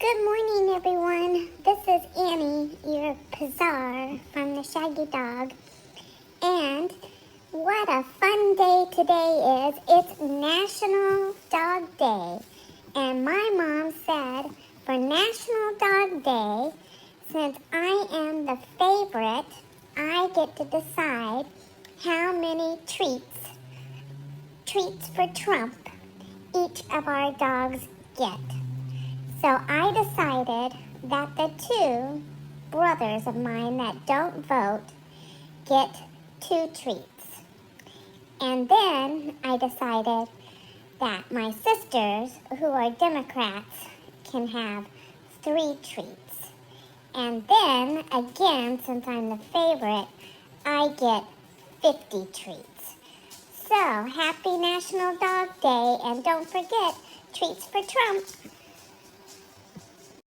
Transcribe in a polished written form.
Good morning, everyone. This is Annie, your Pizarre from the Shaggy Dog. And what a fun day today is. It's National Dog Day. And my mom said for National Dog Day, since I am the favorite, I get to decide how many treats for Trump, each of our dogs get. So I decided that the two brothers of mine that don't vote get 2 treats. And then I decided that my sisters, who are Democrats, can have 3 treats. And then, again, since I'm the favorite, I get 50 treats. So, happy National Dog Day, and don't forget, treats for Trump.